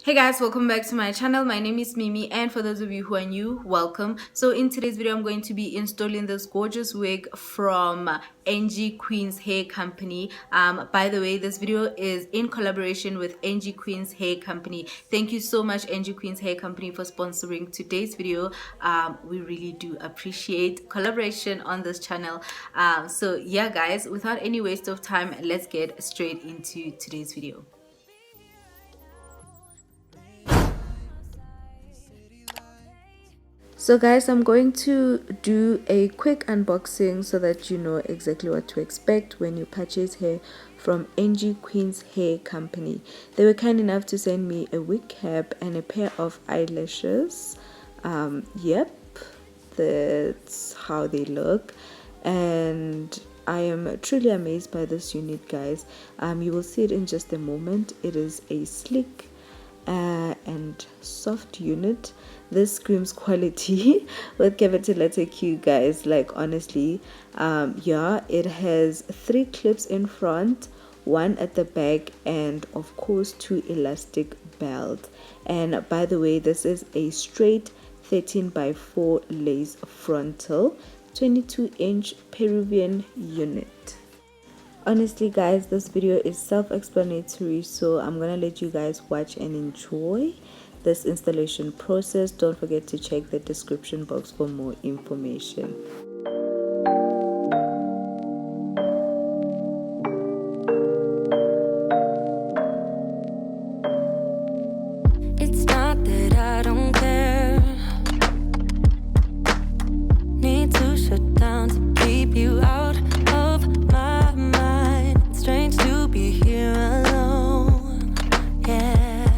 Hey guys, welcome back to my channel. My name is Mimi, and for those of you who are new, welcome. So in today's video I'm going to be installing this gorgeous wig from Angie Queen's Hair Company. By the way, this video is in collaboration with Angie Queen's Hair Company. Thank you so much, Angie Queen's Hair Company, for sponsoring today's video. We really do appreciate collaboration on this channel. So yeah guys, without any waste of time, let's get straight into today's video. So guys, I'm going to do a quick unboxing so that you know exactly what to expect when you purchase hair from Angie Queen's Hair Company. They were kind enough to send me a wig cap and a pair of eyelashes. Yep, that's how they look, and I am truly amazed by this unit, guys. You will see it in just a moment. It is a sleek and soft unit. This screams quality with capital letter Q, guys. Like honestly, yeah, it has 3 clips in front, 1 at the back, and of course 2 elastic belts. And by the way, this is a straight 13x4 lace frontal 22-inch Peruvian unit. Honestly guys, this video is self-explanatory, so I'm gonna let you guys watch and enjoy this installation process. Don't forget to check the description box for more information. It's not that I don't care. Need to shut down to keep you out of my mind. It's strange to be here alone. Yeah,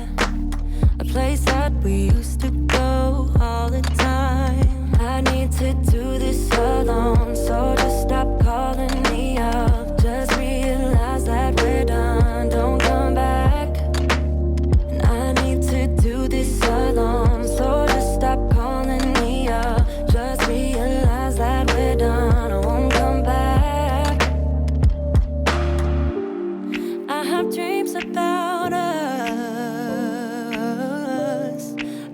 a place that we used to go all the time. I need to do this alone, so just stop calling me up. Just realize that we're done. Don't come back. And I need to do this alone, so just stop calling me up. Just realize that we're done. I won't come back. I have dreams about us.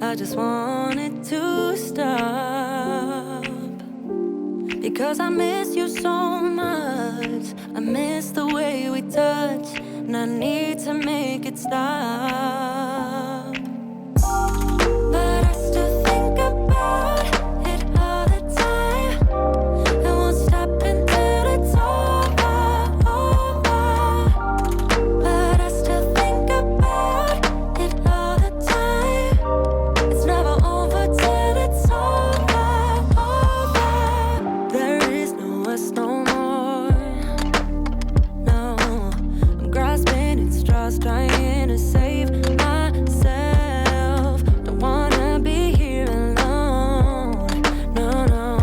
I just want it to stop, because I miss you so much. I miss the way we touch, and I need to make it stop. But I still think about it all the time. I won't stop until it's over. But I still think about it all the time. It's never over till it's over. There is no us no more. No, I'm grasping at straws, trying to save myself. Don't wanna be here alone. No, no.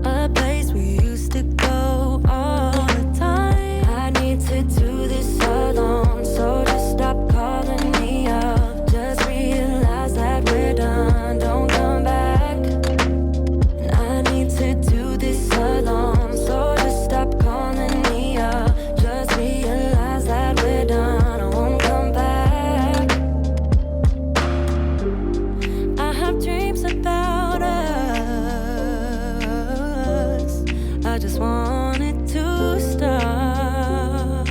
A place we used to go all the time. I need to do this alone, so just stop calling me up. Just realize that we're done. Don't come back. And I need to do this alone, so just stop calling me up. Just realize that we're done. I won't come back. I have dreams about us. I just want it to stop,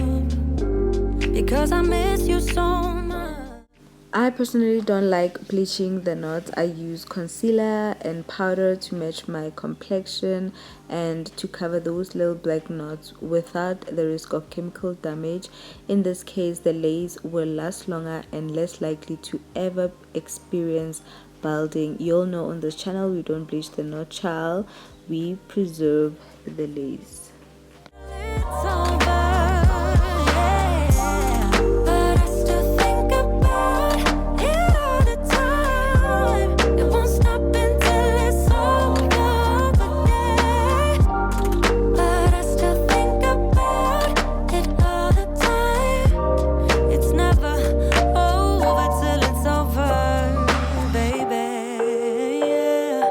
because I miss you so much. I personally don't like bleaching the knots. I use concealer and powder to match my complexion and to cover those little black knots without the risk of chemical damage. In this case, the lace will last longer and less likely to ever experience balding. You all know on this channel we don't bleach the knot, child. We preserve the lace. It's over, yeah. But I still think about it all the time. It won't stop until it's over, yeah. But I still think about it all the time. It's never over till it's over, baby, yeah.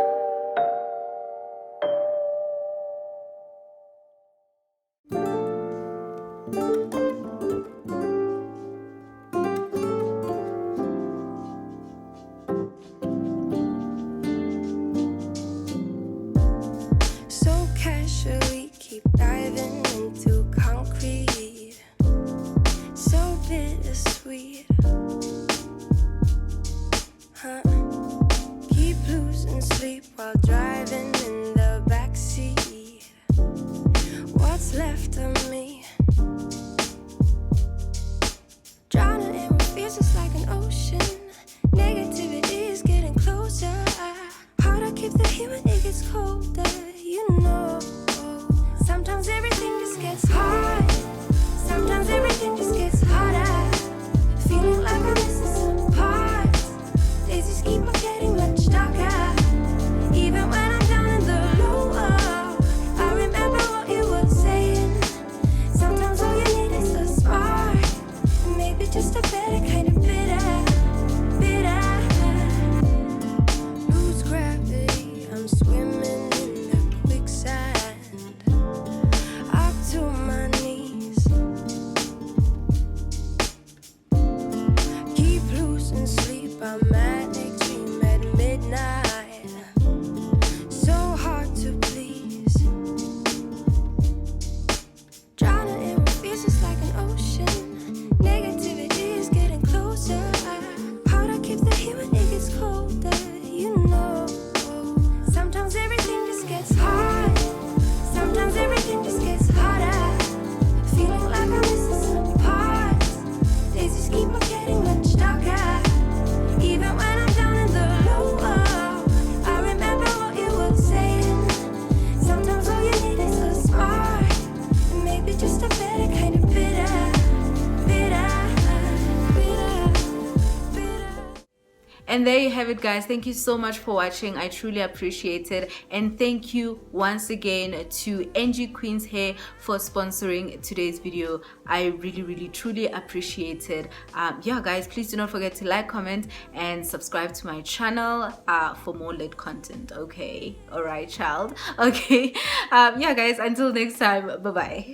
while driving in the backseat. What's left of me? Drowning in what feels just like an ocean. Negativity is getting closer. Hard to keep the heat when it gets colder, you know. Sometimes everything just gets hard. Sometimes everything just gets harder. Feeling like I'm missing some parts. Days just keep on getting much darker. Even when I'm down in the lower, I remember what you were saying. Sometimes all you need is a spark. And maybe just a better kind of bitter. Lose gravity, I'm swimming in the quicksand. Up to my knees. Keep losing sleep, I'm manic dream at midnight. So hard to please. Drowning in what feels just like an ocean. Negativity is getting closer. Hard to keep the heat when it gets colder, you know. Sometimes everything just gets hard. Sometimes everything just gets harder. Feeling like I'm missing some parts. Days just keep on getting much darker. Even when I'm down in the lower, I remember what you were saying. Sometimes all you need is a spark. And maybe just a better kind of bitter. And there you have it, guys. Thank you so much for watching. I truly appreciate it. And thank you once again to AngieQueen Hair for sponsoring today's video. I really truly appreciate it. Yeah, guys, please do not forget to like, comment, and subscribe to my channel for more lit content. Okay, all right, child. Okay. Yeah, guys, until next time, bye bye.